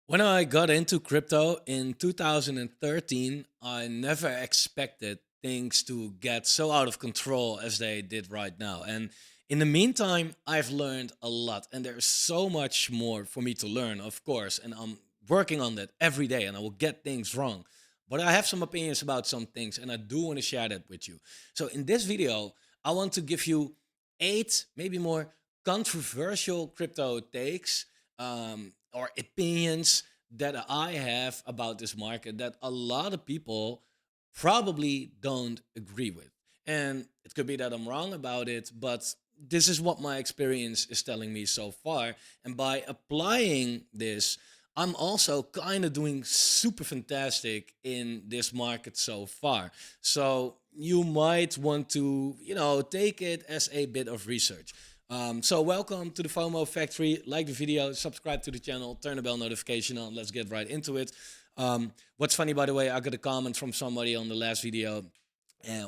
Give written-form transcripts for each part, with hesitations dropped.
When I got into crypto in 2013, I never expected things to get so out of control as they did right now. And in the meantime, I've learned a lot, and there's so much more for me to learn, of course. And I'm working on that every day, and I will get things wrong. But I have some opinions about some things, and I do want to share that with you. So, in this video, I want to give you eight, maybe more, controversial crypto takes or opinions that I have about this market that a lot of people probably don't agree with. And it could be that I'm wrong about it, but this is what my experience is telling me so far. And by applying this, I'm also kind of doing super fantastic in this market so far. So you might want to, take it as a bit of research. So welcome to the Fomo Factory. Like the video, subscribe to the channel, turn the bell notification on. Let's get right into it. What's funny, by the way, I got a comment from somebody on the last video,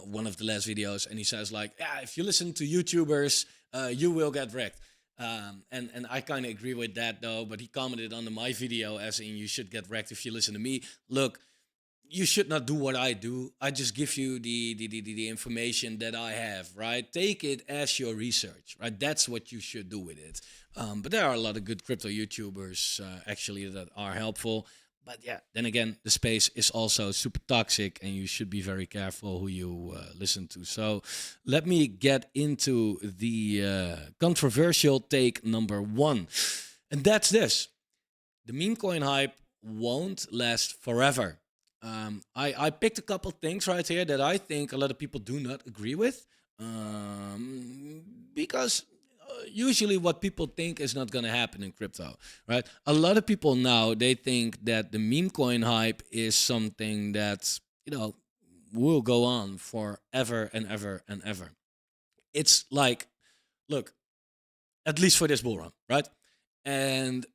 one of the last videos, and he says like, "Yeah, if you listen to YouTubers, you will get wrecked." And I kind of agree with that though. But he commented under my video as in, "You should get wrecked if you listen to me." Look, you should not do what I do. I just give you the information that I have, right? Take it as your research, right? That's what you should do with it. But there are a lot of good crypto YouTubers actually that are helpful. But yeah, then again, the space is also super toxic, and you should be very careful who you listen to. So let me get into the controversial take number one, and that's this: the meme coin hype won't last forever. I picked a couple things right here that I think a lot of people do not agree with, because usually what people think is not going to happen in crypto, right? A lot of people now, they think that the meme coin hype is something that will go on forever and ever and ever. It's like, look, at least for this bull run, right? And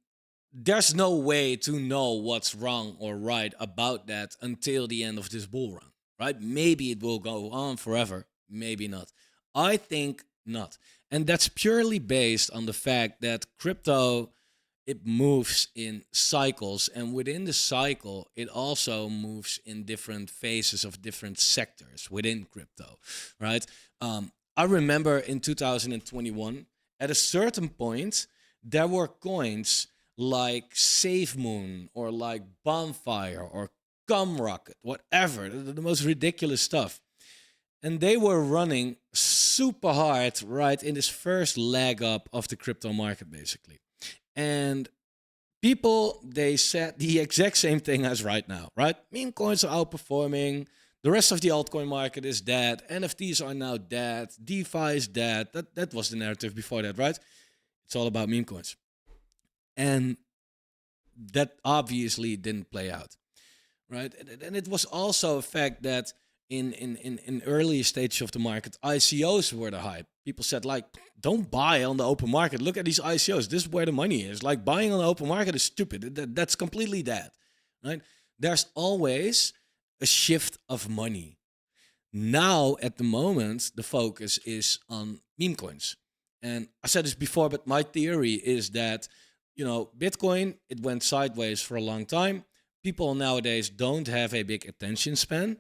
there's no way to know what's wrong or right about that until the end of this bull run, right? Maybe it will go on forever, maybe not. I think not. And that's purely based on the fact that crypto, it moves in cycles, and within the cycle it also moves in different phases of different sectors within crypto, right? I remember in 2021, at a certain point, there were coins like Save Moon or like Bonfire or Cum Rocket, whatever, the most ridiculous stuff. And they were running super hard right in this first leg up of the crypto market, basically. And people, they said the exact same thing as right now, right? Meme coins are outperforming. The rest of the altcoin market is dead. NFTs are now dead. DeFi is dead. That was the narrative before that, right? It's all about meme coins. And that obviously didn't play out, right? And it was also a fact that in early stages of the market, ICOs were the hype. People said like, don't buy on the open market. Look at these ICOs. This is where the money is. Like buying on the open market is stupid. That's completely dead, right? There's always a shift of money. Now, at the moment, the focus is on meme coins. And I said this before, but my theory is that, Bitcoin, it went sideways for a long time. People nowadays don't have a big attention span.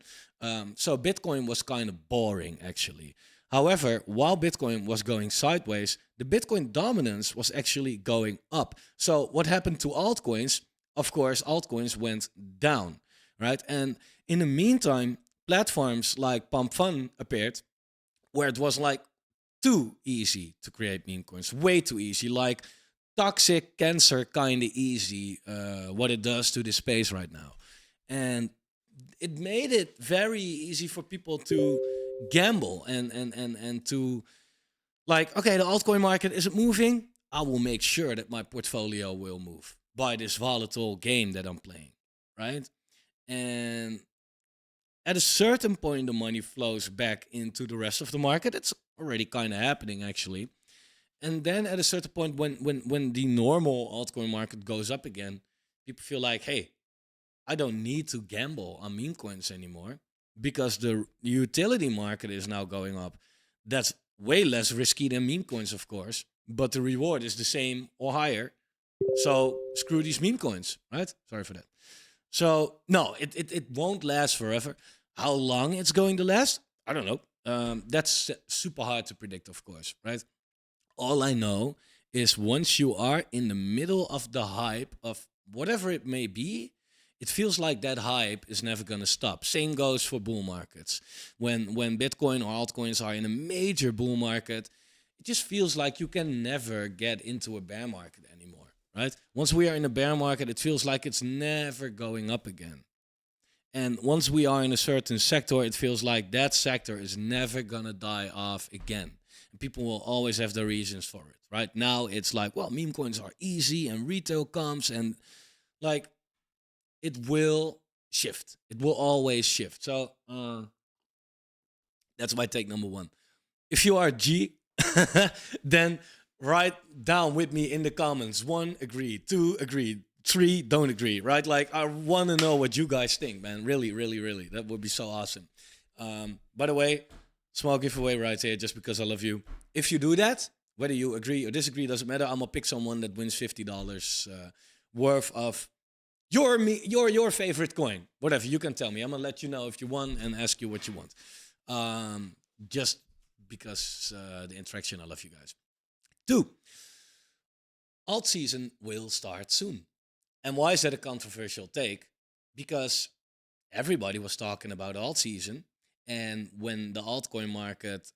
So Bitcoin was kind of boring, actually. However, while Bitcoin was going sideways, the Bitcoin dominance was actually going up. So what happened to altcoins? Of course, altcoins went down, right? And in the meantime, platforms like Pump Fun appeared, where it was like too easy to create meme coins, way too easy, like toxic cancer kind of easy, what it does to the space right now. And it made it very easy for people to gamble and to like, okay, the altcoin market isn't moving. I will make sure that my portfolio will move by this volatile game that I'm playing, right? And at a certain point, the money flows back into the rest of the market. It's already kind of happening, actually. And then at a certain point, when the normal altcoin market goes up again, people feel like, hey, I don't need to gamble on meme coins anymore because the utility market is now going up. That's way less risky than meme coins, of course, but the reward is the same or higher. So screw these meme coins, right? Sorry for that. So no, it won't last forever. How long it's going to last, I don't know. That's super hard to predict, of course, right? All I know is once you are in the middle of the hype of whatever it may be, it feels like that hype is never going to stop. Same goes for bull markets. When Bitcoin or altcoins are in a major bull market, it just feels like you can never get into a bear market anymore, right? Once we are in a bear market, it feels like it's never going up again. And once we are in a certain sector, it feels like that sector is never going to die off again. And people will always have their reasons for it. Right now, it's like, well, meme coins are easy and retail comes and like it will shift. It will always shift. So that's my take number one. If you are G, then write down with me in the comments. 1, agree. 2, agree. 3, don't agree, right? Like, I want to know what you guys think, man. Really, really, really. That would be so awesome. By the way, small giveaway right here just because I love you. If you do that, whether you agree or disagree, doesn't matter. I'm going to pick someone that wins $50 worth of your favorite coin. Whatever, you can tell me. I'm going to let you know if you won and ask you what you want. Just because the interaction, I love you guys. 2, alt season will start soon. And why is that a controversial take? Because everybody was talking about alt season, and when the altcoin market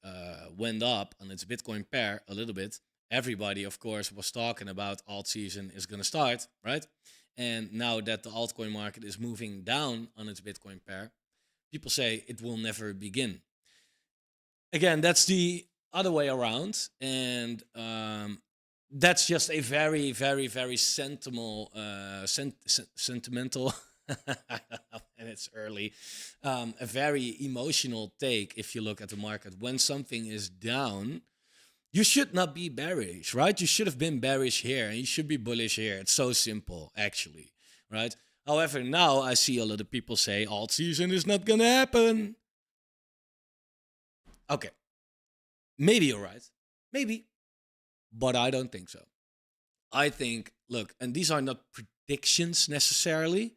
went up on its Bitcoin pair a little bit, everybody, of course, was talking about alt season is going to start, right? And now that the altcoin market is moving down on its Bitcoin pair, people say it will never begin. Again, that's the other way around, and that's just a very, very, very sentimental, sentimental, and it's early, a very emotional take. If you look at the market, when something is down, you should not be bearish, right? You should have been bearish here, and you should be bullish here. It's so simple, actually, right? However, now I see a lot of people say alt season is not gonna happen. Okay, maybe you're right, maybe, but I don't think so. I think, look, and these are not predictions necessarily.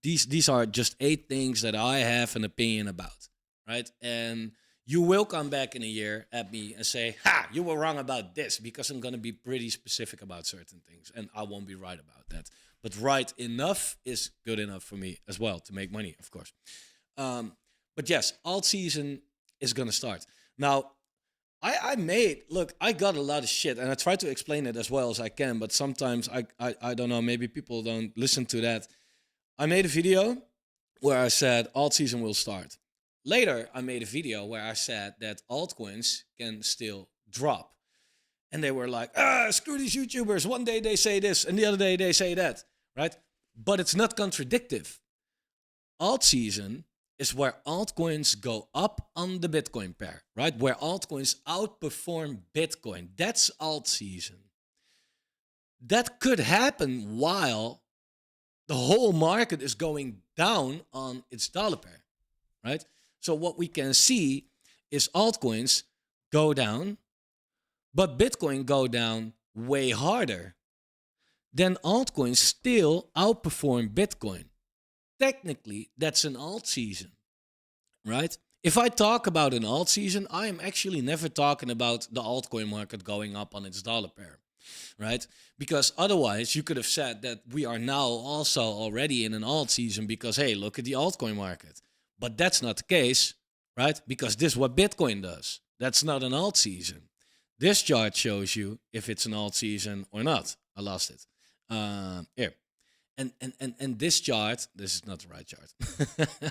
These are just 8 things that I have an opinion about, right? And you will come back in a year at me and say, "Ha, you were wrong about this," because I'm gonna be pretty specific about certain things, and I won't be right about that. But right enough is good enough for me as well to make money, of course. But yes, alt season is gonna start now. I got a lot of shit and I try to explain it as well as I can, but sometimes I don't know, maybe people don't listen to that. I made a video where I said alt season will start. Later, I made a video where I said that altcoins can still drop. And they were like, screw these YouTubers. One day they say this and the other day they say that, right? But it's not contradictive. Alt season is where altcoins go up on the Bitcoin pair, right? Where altcoins outperform Bitcoin. That's alt season. That could happen while the whole market is going down on its dollar pair, right? So what we can see is altcoins go down, but Bitcoin go down way harder. Then altcoins still outperform Bitcoin. Technically, that's an alt season, right? If I talk about an alt season, I am actually never talking about the altcoin market going up on its dollar pair, right? Because otherwise, you could have said that we are now also already in an alt season because, hey, look at the altcoin market. But that's not the case, right? Because this is what Bitcoin does. That's not an alt season. This chart shows you if it's an alt season or not. I lost it. Here. And this chart, this is not the right chart.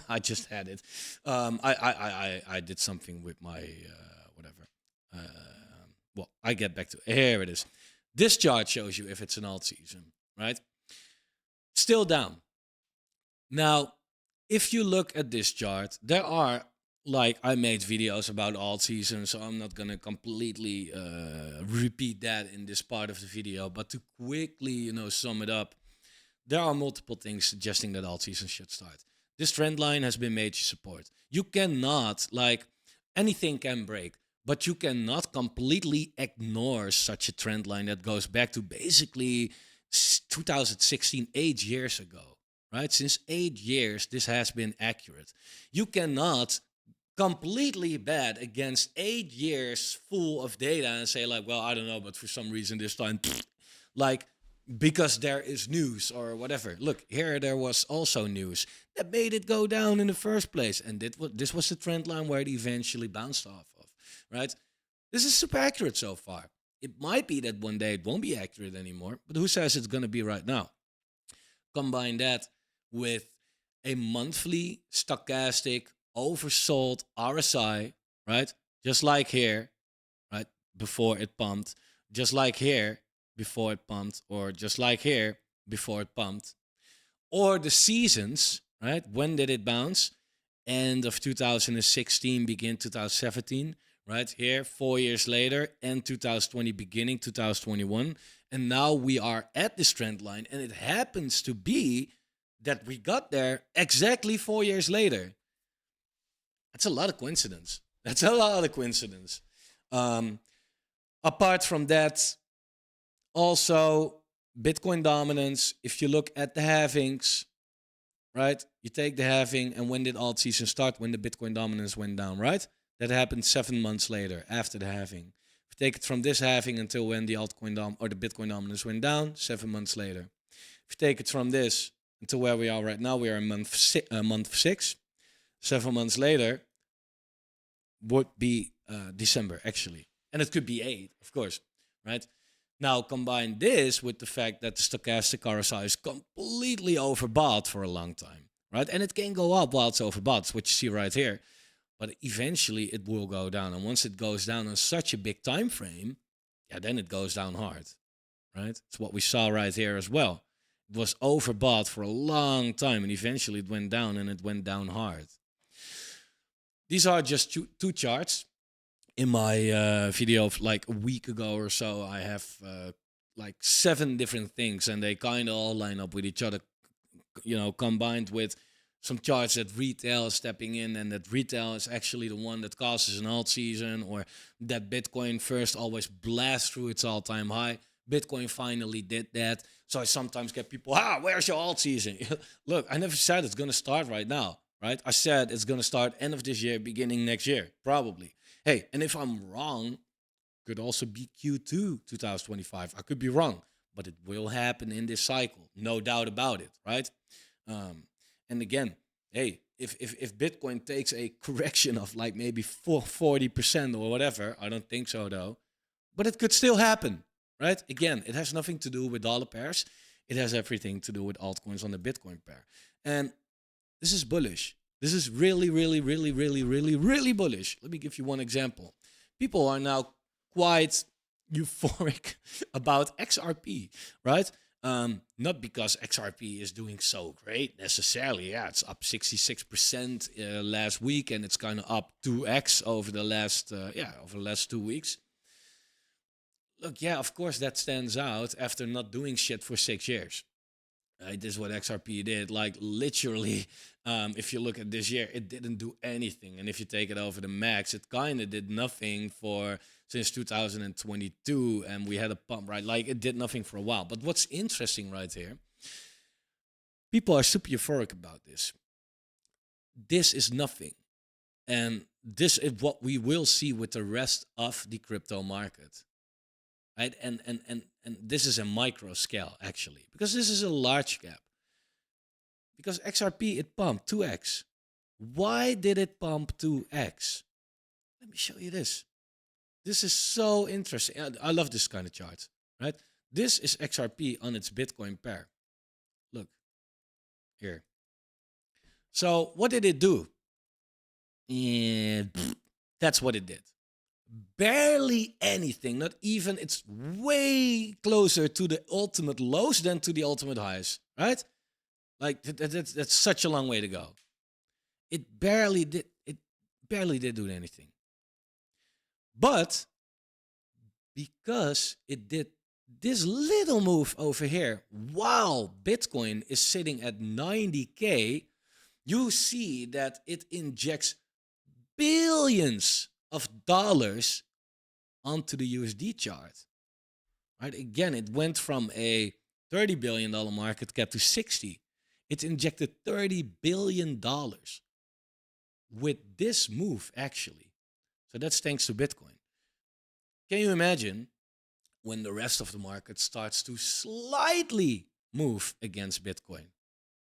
I just had it. I did something with my whatever. Well, I get back to here. It is. This chart shows you if it's an alt season, right? Still down. Now, if you look at this chart, there are, like, I made videos about alt season, so I'm not gonna completely repeat that in this part of the video. But to quickly, sum it up. There are multiple things suggesting that alt season should start. This trend line has been major support. You cannot, anything can break. But you cannot completely ignore such a trend line that goes back to basically 2016, 8 years ago, right? Since 8 years, this has been accurate. You cannot completely bet against 8 years full of data and say, like, well, I don't know, but for some reason this time, like, because there is news or whatever. Look, here there was also news that made it go down in the first place. And this was the trend line where it eventually bounced off of, right? This is super accurate so far. It might be that one day it won't be accurate anymore, but who says it's going to be right now? Combine that with a monthly stochastic oversold RSI, right? Just like here, right? Before it pumped, just like here before it pumped, or just like here before it pumped, or the seasons, right? When did it bounce? End of 2016, begin 2017, right? Here, 4 years later, end 2020, beginning 2021. And now we are at this trend line, and it happens to be that we got there exactly 4 years later. That's a lot of coincidence. That's a lot of coincidence. Um, Apart from that, also Bitcoin dominance. If you look at the halvings, right? You take the halving, and when did alt season start? When the Bitcoin dominance went down, right? That happened 7 months later, after the halving. If you take it from this halving until when the or the Bitcoin dominance went down, 7 months later. If you take it from this until where we are right now, we are in month 6. 7 months later would be December, actually. And it could be 8, of course, right? Now, combine this with the fact that the stochastic RSI is completely overbought for a long time, right? And it can go up while it's overbought, it's what you see right here. But eventually it will go down. And once it goes down on such a big time frame, yeah, then it goes down hard, right? It's what we saw right here as well. It was overbought for a long time, and eventually it went down, and it went down hard. These are just two charts. In my video of like a week ago or so, I have like 7 different things, and they kind of all line up with each other, combined with some charts that retail is stepping in, and that retail is actually the one that causes an alt season, or that Bitcoin first always blasts through its all-time high. Bitcoin finally did that. So I sometimes get people, where's your alt season? Look, I never said it's going to start right now, right? I said it's going to start end of this year, beginning next year, probably. Hey, and if I'm wrong, could also be Q2 2025. I could be wrong, but it will happen in this cycle, no doubt about it, right? And again, hey, if Bitcoin takes a correction of like maybe 40% or whatever, I don't think so though, but it could still happen, right? Again, it has nothing to do with dollar pairs. It has everything to do with altcoins on the Bitcoin pair. And this is bullish. This is really, really, really, really, really, really bullish. Let me give you one example. People are now quite euphoric about XRP, right? Not because XRP is doing so great necessarily. Yeah, it's up 66% last week, and it's kind of up 2x over the last 2 weeks. Look, yeah, of course that stands out after not doing shit for 6 years. Right, this is what XRP did. Like literally, if you look at this year, it didn't do anything. And if you take it over the max, it kind of did nothing for since 2022, and we had a pump, right? Like it did nothing for a while. But what's interesting right here, people are super euphoric about this. This is nothing, and this is what we will see with the rest of the crypto market. Right? And this is a micro scale actually, because this is a large cap. Because XRP, it pumped 2x. Why did it pump 2x? Let me show you this. This is so interesting. I love this kind of chart, right? This is XRP on its Bitcoin pair. Look here. So what did it do? And that's what it did. Barely anything, not even, it's way closer to the ultimate lows than to the ultimate highs, right? Like that's such a long way to go. It barely did do anything. But because it did this little move over here while Bitcoin is sitting at 90K, you see that it injects billions of dollars onto the USD chart. Right? Again, it went from a $30 billion market cap to 60. It injected $30 billion with this move, actually. So that's thanks to Bitcoin. Can you imagine when the rest of the market starts to slightly move against Bitcoin,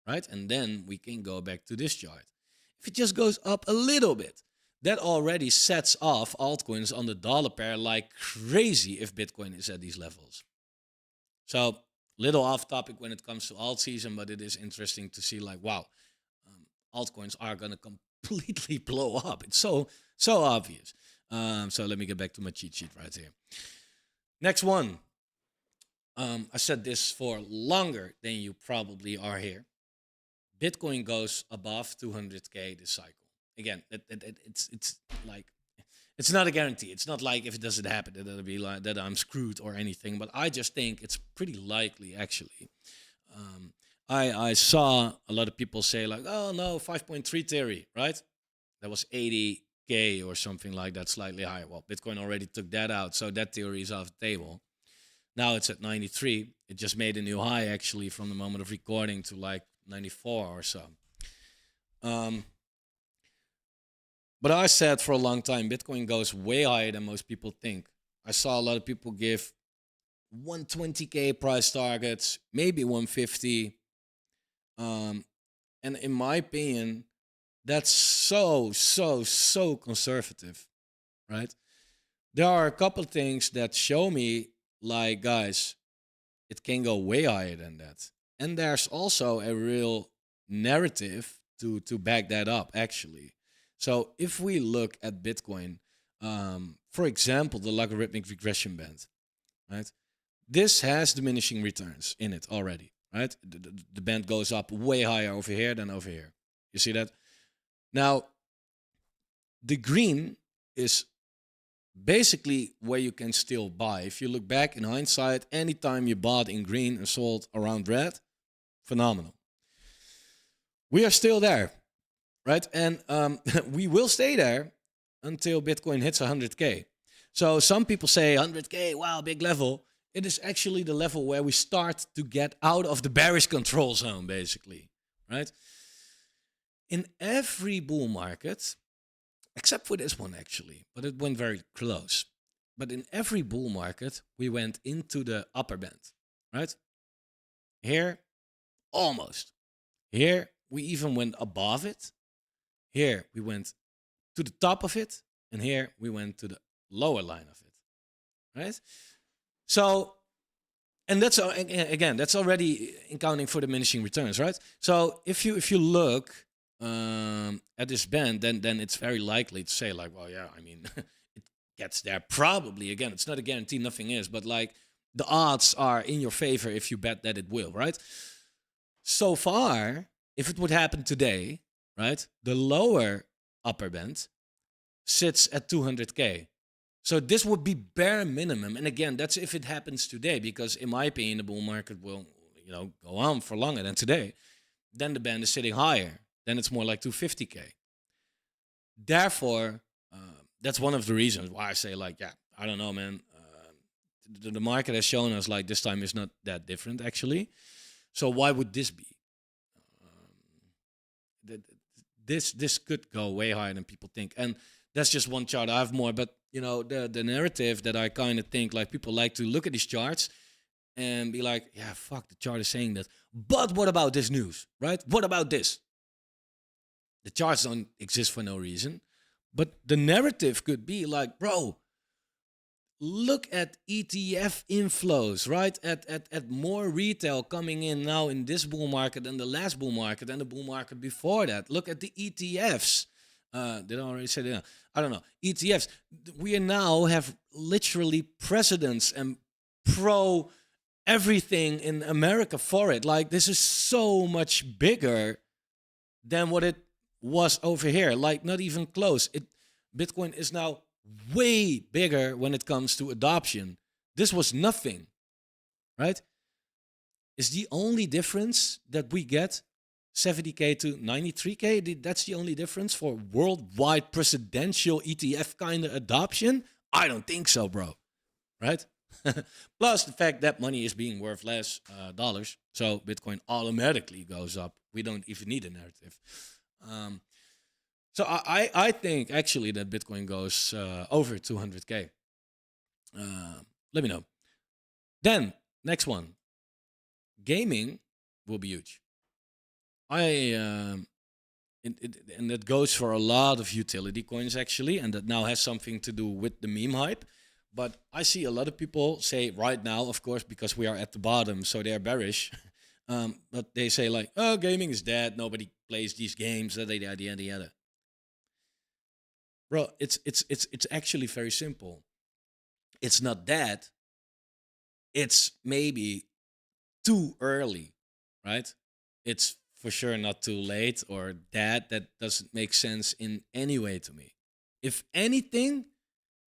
right? And then we can go back to this chart. If it just goes up a little bit, that already sets off altcoins on the dollar pair like crazy if Bitcoin is at these levels. So, little off topic when it comes to alt season, but it is interesting to see like, wow, altcoins are going to completely blow up. It's so obvious. So let me get back to my cheat sheet right here. Next one. I said this for longer than you probably are here. Bitcoin goes above 200K this cycle. Again, it's like, it's not a guarantee. It's not like if it doesn't happen that it'll be like that I'm screwed or anything. But I just think it's pretty likely actually. I saw a lot of people say like, oh no, 5.3 theory, right? That was 80K or something like that, slightly higher. Well, Bitcoin already took that out, so that theory is off the table. Now it's at 93. It just made a new high actually from the moment of recording to like 94 or so. But I said for a long time, Bitcoin goes way higher than most people think. I saw a lot of people give 120K price targets, maybe 150. And in my opinion, that's so conservative, right? There are a couple of things that show me, like, guys, it can go way higher than that. And there's also a real narrative to back that up, actually. So if we look at Bitcoin, for example, the logarithmic regression band, right? This has diminishing returns in it already, right? The band goes up way higher over here than over here. You see that? Now, the green is basically where you can still buy. If you look back in hindsight, anytime you bought in green and sold around red, phenomenal. We are still there, right? And we will stay there until Bitcoin hits 100K. So some people say 100K, wow, big level. It is actually the level where we start to get out of the bearish control zone, basically, right? In every bull market, except for this one actually, but it went very close. But in every bull market, we went into the upper band, right? Here, almost. Here, we even went above it. Here, we went to the top of it. And here, we went to the lower line of it, right? So, and that's, again, that's already accounting for diminishing returns, right? So if you look at this band, then it's very likely to say like, well, yeah, I mean, it gets there probably. Again, it's not a guarantee, nothing is, but like the odds are in your favor if you bet that it will, right? So far, if it would happen today, right, the lower upper band sits at 200K. So this would be bare minimum. And again, that's if it happens today, because in my opinion, the bull market will, go on for longer than today. Then the band is sitting higher. Then it's more like 250K. Therefore, that's one of the reasons why I say like, yeah, I don't know, man. The market has shown us like this time is not that different actually. So why would this be? This could go way higher than people think. And that's just one chart. I have more, but the narrative that I kind of think like people like to look at these charts and be like, yeah, fuck, the chart is saying that. But what about this news, right? What about this? The charts don't exist for no reason. But the narrative could be like, bro, look at ETF inflows, right? At more retail coming in now in this bull market than the last bull market and the bull market before that. Look at the ETFs. Did I already say that? I don't know. ETFs. We now have literally presidents and pro everything in America for it. Like, this is so much bigger than what it was over here. Like, not even close. Bitcoin is now way bigger when it comes to adoption. This was nothing, right? Is the only difference that we get 70K to 93K. That's the only difference for worldwide presidential ETF kind of adoption? I don't think so, bro. Right? Plus the fact that money is being worth less dollars, so Bitcoin automatically goes up. We don't even need a narrative. Um, so I think actually that Bitcoin goes over 200K. Let me know. Then next one, gaming will be huge. And that goes for a lot of utility coins actually, and that now has something to do with the meme hype. But I see a lot of people say right now, of course, because we are at the bottom, so they're bearish. But they say like, "Oh, gaming is dead. Nobody plays these games." Yada yada yada yada. Bro, it's actually very simple. It's not dead. It's maybe too early, right? It's for sure not too late or dead. That doesn't make sense in any way to me. If anything,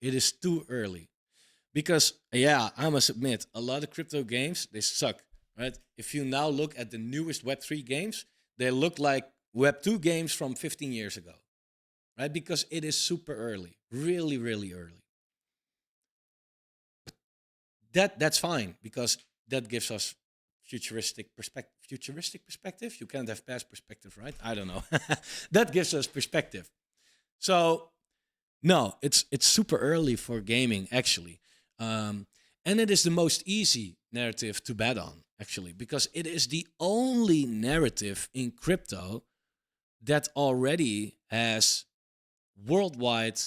it is too early. Because yeah, I must admit, a lot of crypto games they suck, right? If you now look at the newest Web3 games, they look like Web2 games from 15 years ago, right? Because it is super early, really, really early. That's fine because that gives us futuristic perspective. Futuristic perspective? You can't have past perspective, right? I don't know. That gives us perspective. So no, it's super early for gaming actually. And it is the most easy narrative to bet on, actually, because it is the only narrative in crypto that already has worldwide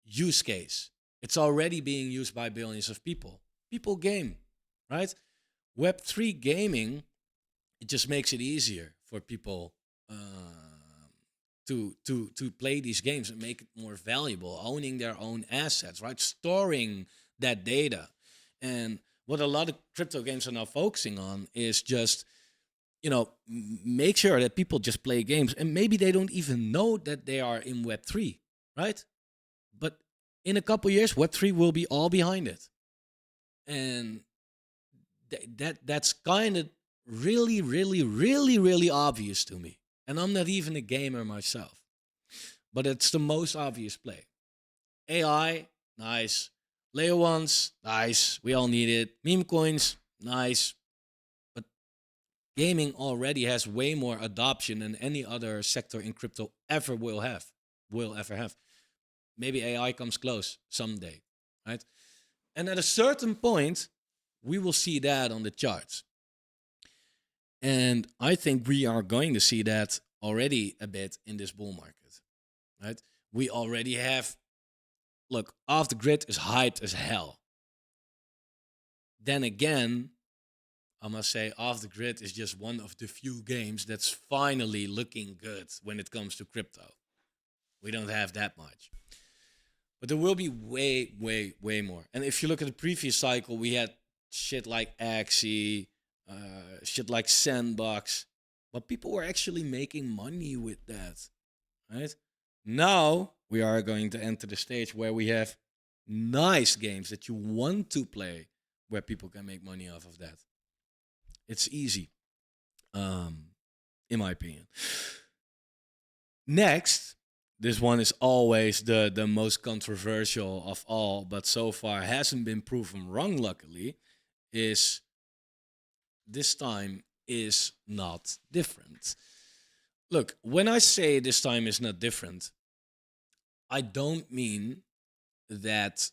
use case. It's already being used by billions of people. People game, right? Web3 gaming, it just makes it easier for people to play these games and make it more valuable, owning their own assets, right? Storing that data. And what a lot of crypto games are now focusing on is just, make sure that people just play games and maybe they don't even know that they are in Web3, right? But in a couple years, Web3 will be all behind it. And that's kind of really, really, really, really obvious to me. And I'm not even a gamer myself. But it's the most obvious play. AI, nice. Layer ones, nice. We all need it. Meme coins, nice. But gaming already has way more adoption than any other sector in crypto ever will ever have. Maybe AI comes close someday, right? And at a certain point, we will see that on the charts. And I think we are going to see that already a bit in this bull market, right? We already have, look, Off the Grid is hyped as hell. Then again, I must say, Off the Grid is just one of the few games that's finally looking good when it comes to crypto. We don't have that much. But there will be way, way, way more. And if you look at the previous cycle, we had shit like Axie, shit like Sandbox. But people were actually making money with that, right? Now we are going to enter the stage where we have nice games that you want to play where people can make money off of that. It's easy, in my opinion. Next, this one is always the most controversial of all, but so far hasn't been proven wrong, luckily, is this time is not different. Look, when I say this time is not different, I don't mean that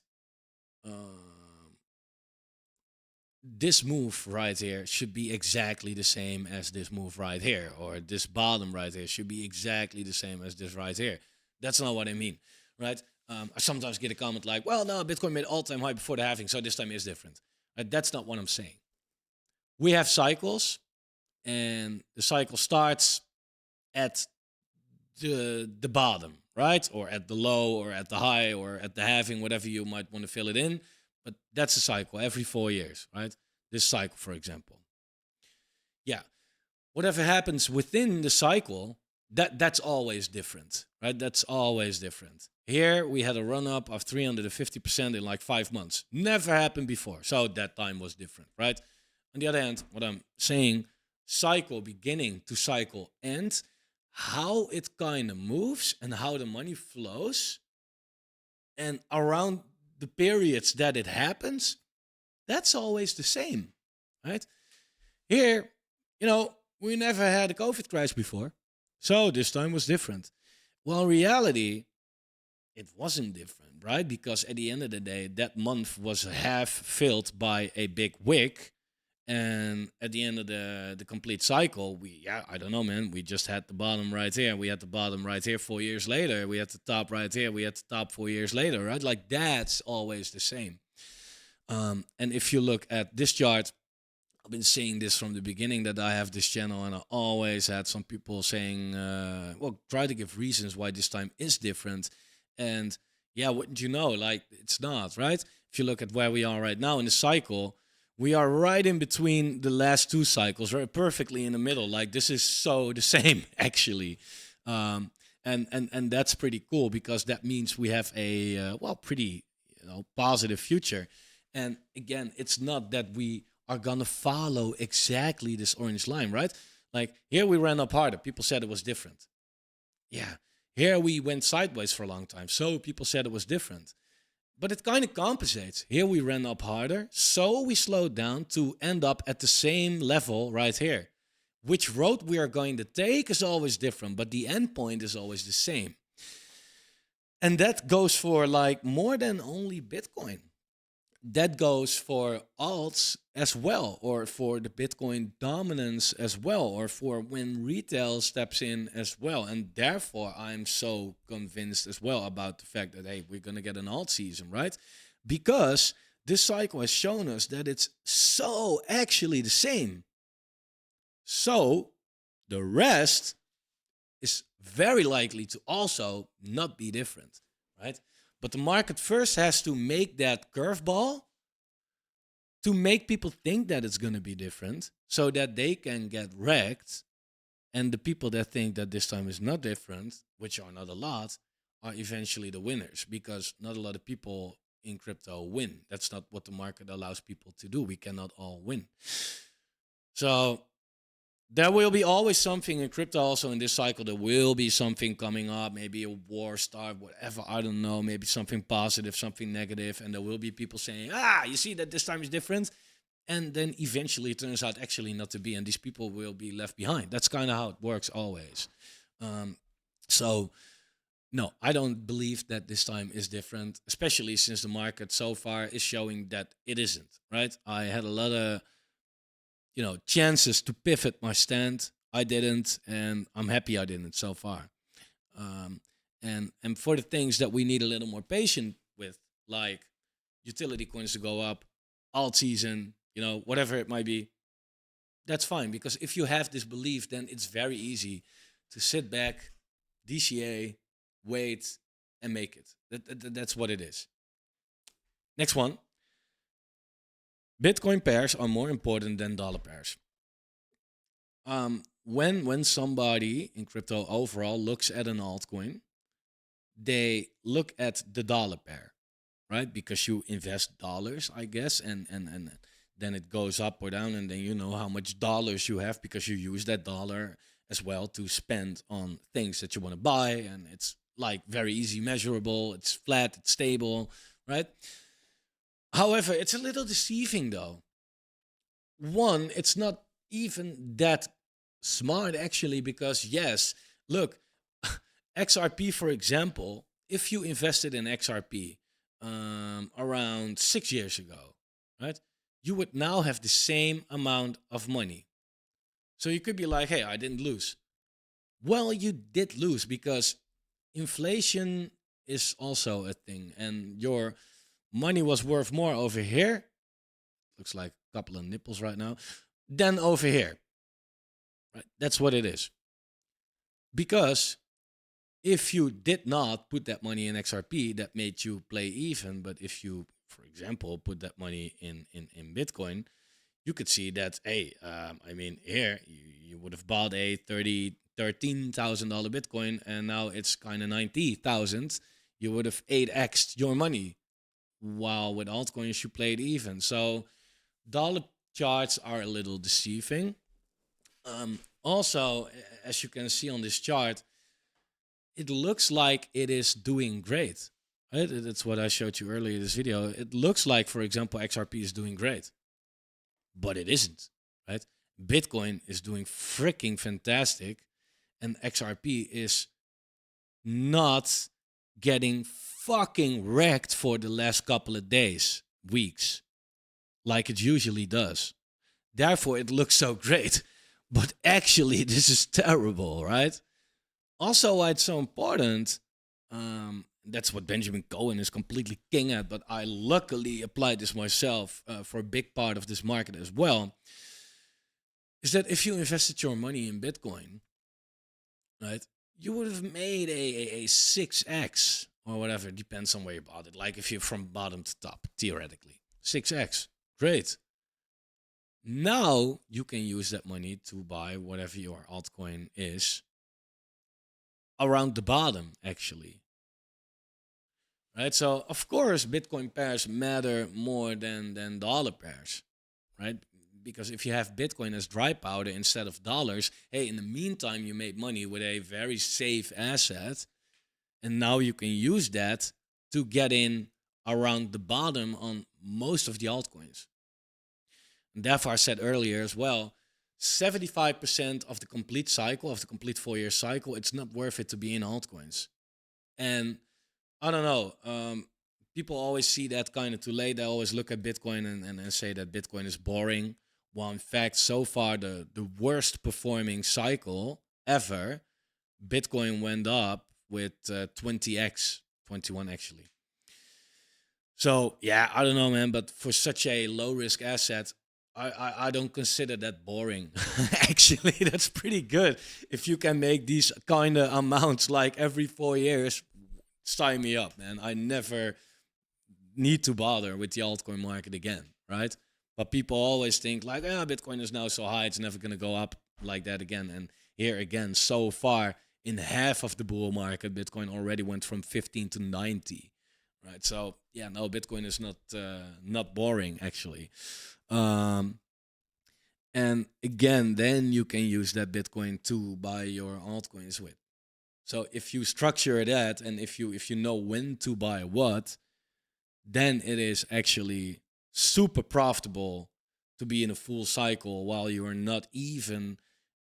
this move right here should be exactly the same as this move right here, or this bottom right here should be exactly the same as this right here. That's not what I mean, right? I sometimes get a comment like, well, no, Bitcoin made all-time high before the halving, so this time is different. That's not what I'm saying. We have cycles, and the cycle starts at the bottom, right? Or at the low, or at the high, or at the halving, whatever you might want to fill it in. But that's a cycle every 4 years, right? This cycle, for example. Yeah. Whatever happens within the cycle, that's always different, right? That's always different. Here we had a run up of 350% in like 5 months. Never happened before. So that time was different, right? On the other hand, what I'm saying, cycle beginning to cycle end, how it kind of moves and how the money flows, and around the periods that it happens, that's always the same, right? Here, we never had a COVID crash before, so this time was different. Well, in reality, it wasn't different, right? Because at the end of the day, that month was half filled by a big wick. And at the end of the complete cycle, I don't know, man. We just had the bottom right here. We had the bottom right here 4 years later. We had the top right here. We had the top 4 years later, right? Like that's always the same. And if you look at this chart, I've been saying this from the beginning that I have this channel, and I always had some people saying, well, try to give reasons why this time is different. And yeah, wouldn't you know, like it's not, right? If you look at where we are right now in the cycle, we are right in between the last two cycles, right? Perfectly in the middle. Like this is so the same, actually. And that's pretty cool because that means we have a, pretty, positive future. And again, it's not that we are gonna follow exactly this orange line, right? Like here we ran up harder. People said it was different. Yeah. Here we went sideways for a long time. So people said it was different. But it kind of compensates. Here we ran up harder. So we slowed down to end up at the same level right here. Which road we are going to take is always different, but the end point is always the same. And that goes for like more than only Bitcoin. That goes for alts as well, or for the Bitcoin dominance as well, or for when retail steps in as well. And therefore, I'm so convinced as well about the fact that, hey, we're going to get an alt season, right? Because this cycle has shown us that it's so actually the same. So the rest is very likely to also not be different, right? But the market first has to make that curveball to make people think that it's going to be different so that they can get wrecked. And the people that think that this time is not different, which are not a lot, are eventually the winners because not a lot of people in crypto win. That's not what the market allows people to do. We cannot all win. So there will be always something in crypto also in this cycle. There will be something coming up, maybe a war start, whatever, I don't know, maybe something positive, something negative, and there will be people saying, you see that this time is different, and then eventually it turns out actually not to be, and these people will be left behind. That's kind of how it works always. So no, I don't believe that this time is different, especially since the market so far is showing that it isn't, right? I had a lot of chances to pivot my stand. I didn't, and I'm happy I didn't so far. And for the things that we need a little more patient with, like utility coins to go up, alt season, whatever it might be, that's fine. Because if you have this belief, then it's very easy to sit back, DCA, wait, and make it. That's what it is. Next one. Bitcoin pairs are more important than dollar pairs. When somebody in crypto overall looks at an altcoin, they look at the dollar pair, right? Because you invest dollars, I guess, and then it goes up or down, and then you know how much dollars you have because you use that dollar as well to spend on things that you want to buy, and it's like very easy measurable, it's flat, it's stable, right? However, it's a little deceiving though. One, it's not even that smart actually, because yes, look, XRP, for example, if you invested in XRP around 6 years ago, right, you would now have the same amount of money. So you could be like, hey, I didn't lose. Well, you did lose because inflation is also a thing, and your money was worth more over here. Looks like a couple of nipples right now. Than over here. Right? That's what it is. Because if you did not put that money in XRP, that made you play even. But if you, for example, put that money in Bitcoin, you could see that, hey, here you would have bought a $13,000 Bitcoin, and now it's kind of 90,000. You would have 8x'd your money. While with altcoins, you played even. So dollar charts are a little deceiving. Also, as you can see on this chart, it looks like it is doing great. Right? That's what I showed you earlier in this video. It looks like, for example, XRP is doing great, but it isn't. Right? Bitcoin is doing freaking fantastic, and XRP is not getting fucking wrecked for the last couple of days, weeks, like it usually does. Therefore, it looks so great. But actually, this is terrible, right? Also, why it's so important, that's what Benjamin Cohen is completely king at, but I luckily applied this myself for a big part of this market as well, is that if you invested your money in Bitcoin, right, you would have made a 6x or whatever, depends on where you bought it. Like if you're from bottom to top, theoretically. 6x. Great. Now you can use that money to buy whatever your altcoin is around the bottom, actually. Right? So, of course, Bitcoin pairs matter more than dollar pairs, right? Because if you have Bitcoin as dry powder instead of dollars, hey, in the meantime, you made money with a very safe asset. And now you can use that to get in around the bottom on most of the altcoins. And therefore, I said earlier as well, 75% of the complete cycle, of the complete 4-year cycle, it's not worth it to be in altcoins. And I don't know. People always see that kind of too late. They always look at Bitcoin and say that Bitcoin is boring. Well, in fact, so far, the worst performing cycle ever, Bitcoin went up with 20x, 21 actually. So, yeah, I don't know, man. But for such a low risk asset, I don't consider that boring. Actually, that's pretty good. If you can make these kind of amounts like every 4 years, sign me up, man. I never need to bother with the altcoin market again, right? But people always think like, Bitcoin is now so high, it's never going to go up like that again. And here again, so far in half of the bull market, Bitcoin already went from 15 to 90, right? So yeah, no, Bitcoin is not boring actually. And again, then you can use that Bitcoin to buy your altcoins with. So if you structure that, and if you know when to buy what, then it is actually super profitable to be in a full cycle while you are not even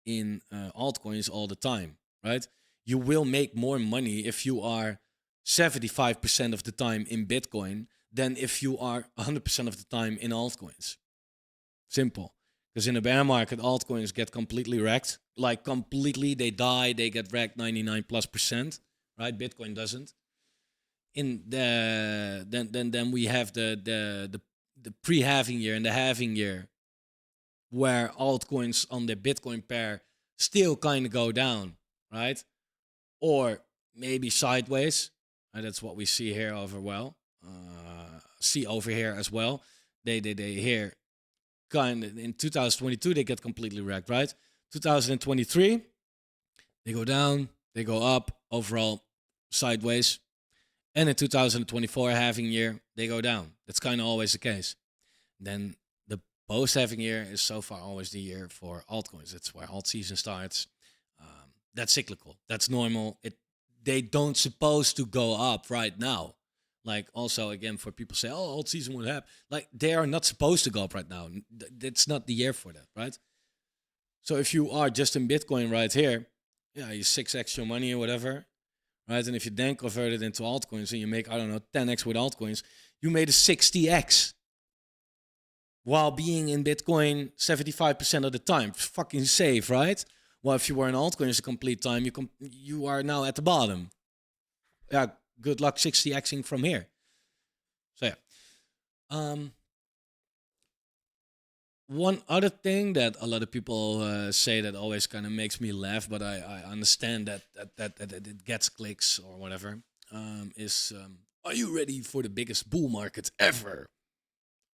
in altcoins all the time, right? You will make more money if you are 75% of the time in Bitcoin than if you are 100% of the time in altcoins. Simple. Because in a bear market, altcoins get completely wrecked. Like completely, they die, they get wrecked 99+%, right? Bitcoin doesn't. In the then we have the pre-halving year and the halving year, where altcoins on the Bitcoin pair still kind of go down, right? Or maybe sideways. That's what we see here over see over here as well. They here kind of in 2022 they get completely wrecked, right? 2023 they go down, they go up, overall sideways. And in 2024 halving year, they go down. That's kind of always the case. Then the post halving year is so far always the year for altcoins. That's where alt season starts. That's cyclical. That's normal. They don't supposed to go up right now. Like also again for people say, oh, alt season would happen. Like they are not supposed to go up right now. That's not the year for that, right? So if you are just in Bitcoin right here, yeah, you 6x your money or whatever, right? And if you then convert it into altcoins and you make, I don't know, 10x with altcoins, you made a 60x while being in Bitcoin 75% of the time. Fucking safe, right? Well, if you were in altcoins a complete time, you are now at the bottom. Yeah, good luck 60xing from here. So yeah. One other thing that a lot of people say that always kind of makes me laugh, but I understand that it gets clicks or whatever, is are you ready for the biggest bull market ever?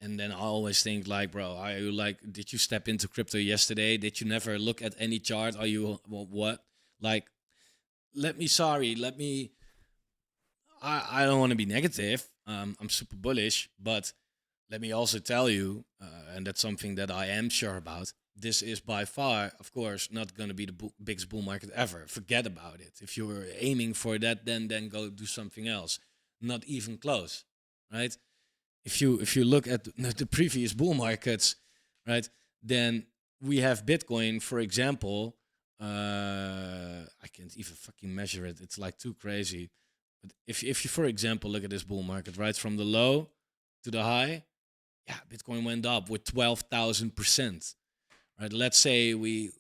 And then I always think like, bro, are you like, did you step into crypto yesterday? Did you never look at any chart? Are you what? Like, let me. I don't want to be negative. I'm super bullish, but let me also tell you, and that's something that I am sure about. this is by far, of course, not going to be the biggest bull market ever. Forget about it. If you're aiming for that, then go do something else. Not even close, right? If you look at the previous bull markets, right, then we have Bitcoin, for example. I can't even fucking measure it. It's like too crazy. But if you, for example, look at this bull market, right, from the low to the high, yeah, Bitcoin went up with 12,000%. Right? Let's say we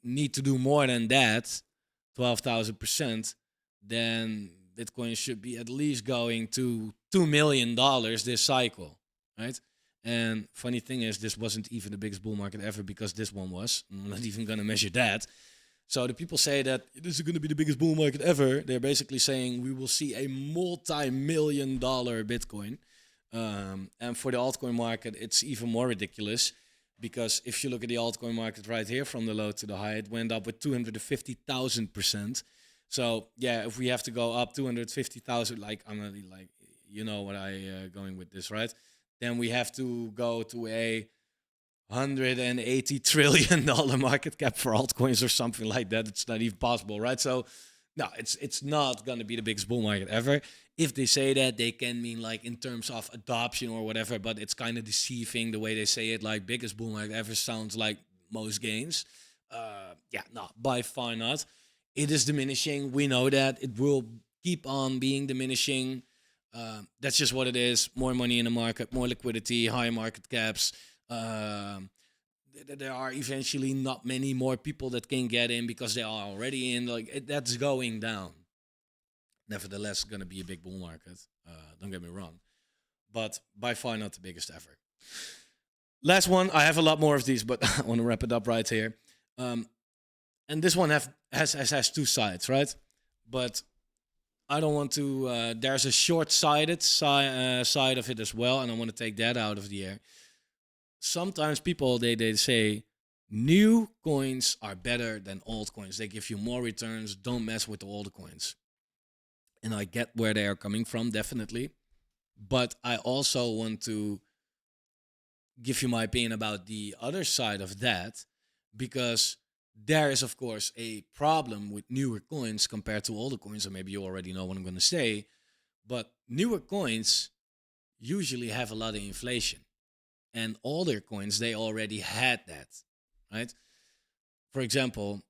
need to do more than that, 12,000%, then Bitcoin should be at least going to $2 million this cycle, right? And funny thing is, this wasn't even the biggest bull market ever because this one was. I'm not even going to measure that. So the people say that this is going to be the biggest bull market ever. They're basically saying we will see a multi-million-dollar Bitcoin. And for the altcoin market, it's even more ridiculous because if you look at the altcoin market right here from the low to the high, it went up with 250,000%. So yeah, if we have to go up 250,000, like I'm not like, you know what I going with this, right? Then we have to go to a $180 trillion market cap for altcoins or something like that. It's not even possible, right? So no, it's not gonna be the biggest bull market ever. If they say that, they can mean like in terms of adoption or whatever, but it's kind of deceiving the way they say it. Like biggest bull market ever sounds like most gains. Yeah, no, by far not. It is diminishing. We know that it will keep on being diminishing. That's just what it is. More money in the market, more liquidity, higher market caps. Um, there are eventually not many more people that can get in because they are already in. Like that's going down. Nevertheless, it's going to be a big bull market. Don't get me wrong, but by far not the biggest ever. Last one. I have a lot more of these, but I want to wrap it up right here. And this one has two sides, right? But I don't want to. There's a short-sighted side of it as well, and I want to take that out of the air. Sometimes people they say new coins are better than old coins. They give you more returns. Don't mess with the old coins. And I get where they are coming from, definitely. But I also want to give you my opinion about the other side of that, because there is, of course, a problem with newer coins compared to older coins, or maybe you already know what I'm going to say. But newer coins usually have a lot of inflation, and older coins, they already had that, right? For example,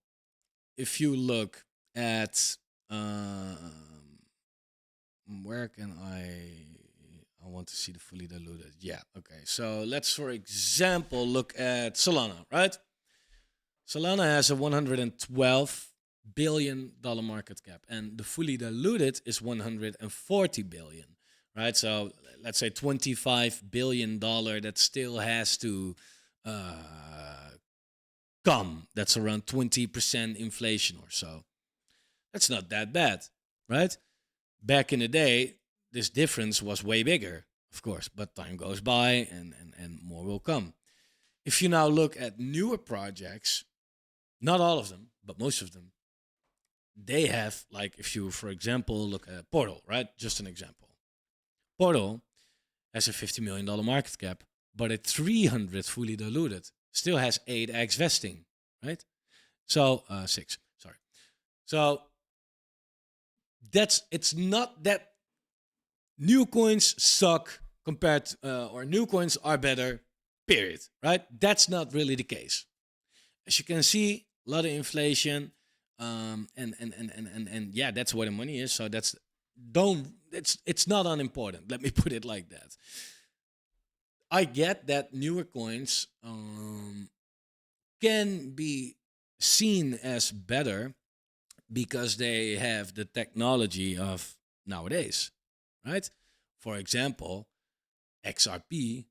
if you look at where can I want to see the fully diluted. Yeah, okay. So let's, for example, look at Solana, right? Solana has a $112 billion market cap, and the fully diluted is $140 billion, right? So let's say $25 billion that still has to come. That's around 20% inflation or so. That's not that bad, right? Back in the day, this difference was way bigger, of course, but time goes by and more will come. If you now look at newer projects, not all of them, but most of them, they have, like, if you, for example, look at Portal, right? Just an example. Portal has a $50 million market cap, but at 300 fully diluted, still has 8x vesting, right? So, 6, sorry. So, it's not that new coins suck compared to, or new coins are better, period, right? That's not really the case. As you can see, a lot of inflation, and yeah, that's where the money is. So it's not unimportant. Let me put it like that. I get that newer coins can be seen as better because they have the technology of nowadays, right? For example, XRP,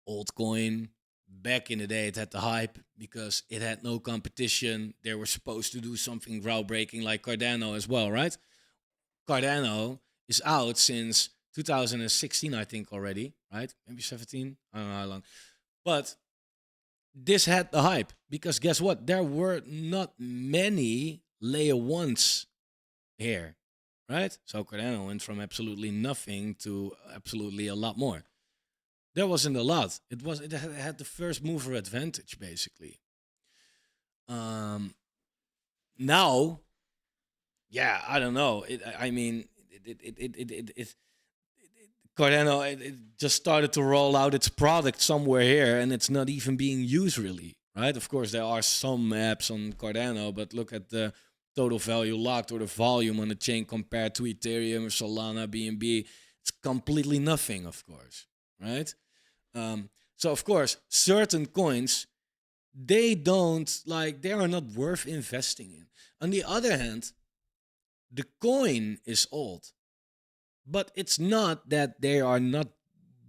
old coin, back in the day it had the hype because it had no competition. They were supposed to do something groundbreaking like Cardano as well, right? Cardano is out since 2016, I think already, right? Maybe 17. I don't know how long. But this had the hype because guess what? There were not many layer ones here, right? So Cardano went from absolutely nothing to absolutely a lot more. There wasn't a lot. It had the first mover advantage basically. Um, now, yeah, I don't know. I mean, Cardano, it just started to roll out its product somewhere here, and it's not even being used really, right? Of course, there are some apps on Cardano, but look at the total value locked or the volume on the chain compared to Ethereum or Solana, BNB. It's completely nothing, of course, right? So of course, certain coins they are not worth investing in. On the other hand, the coin is old, but it's not that they are not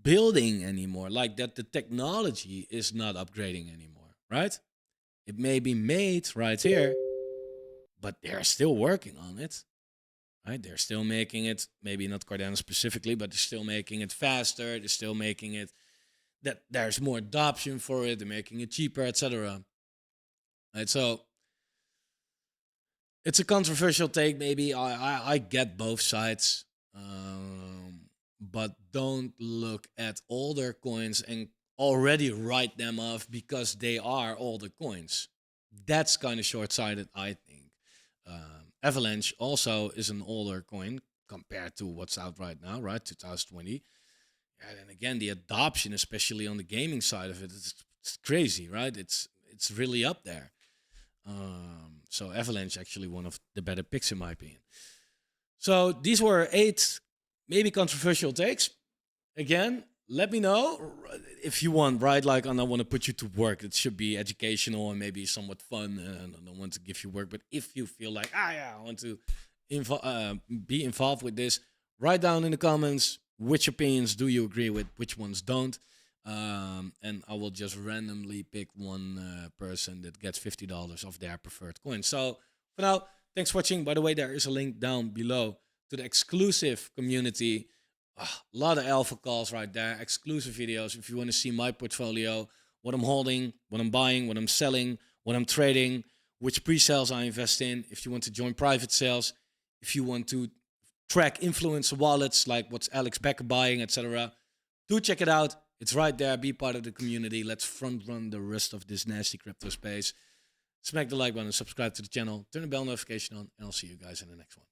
building anymore, like that the technology is not upgrading anymore, right? It may be made right here, but they're still working on it, right? They're still making it, maybe not Cardano specifically, but they're still making it faster. They're still making it that there's more adoption for it. They're making it cheaper, etc. Right? So it's a controversial take. Maybe I get both sides, but don't look at older coins and already write them off because they are older coins. That's kind of short sighted, I think. Avalanche also is an older coin compared to what's out right now, right? 2020. And again, the adoption, especially on the gaming side of it, it's crazy, right? It's really up there. So Avalanche actually one of the better picks in my opinion. So these were 8 maybe controversial takes. Again, let me know if you want, right? Like, I don't want to put you to work. It should be educational and maybe somewhat fun. And I don't want to give you work. But if you feel like, yeah, I want to be involved with this, write down in the comments which opinions do you agree with, which ones don't. And I will just randomly pick one person that gets $50 of their preferred coin. So for now, thanks for watching. By the way, there is a link down below to the exclusive community. A lot of alpha calls right there, exclusive videos. If you want to see my portfolio, what I'm holding, what I'm buying, what I'm selling, what I'm trading, which pre-sales I invest in. If you want to join private sales, if you want to track influencer wallets like what's Alex Becker buying, etc., do check it out. It's right there. Be part of the community. Let's front run the rest of this nasty crypto space. Smack the like button, subscribe to the channel, turn the bell notification on, and I'll see you guys in the next one.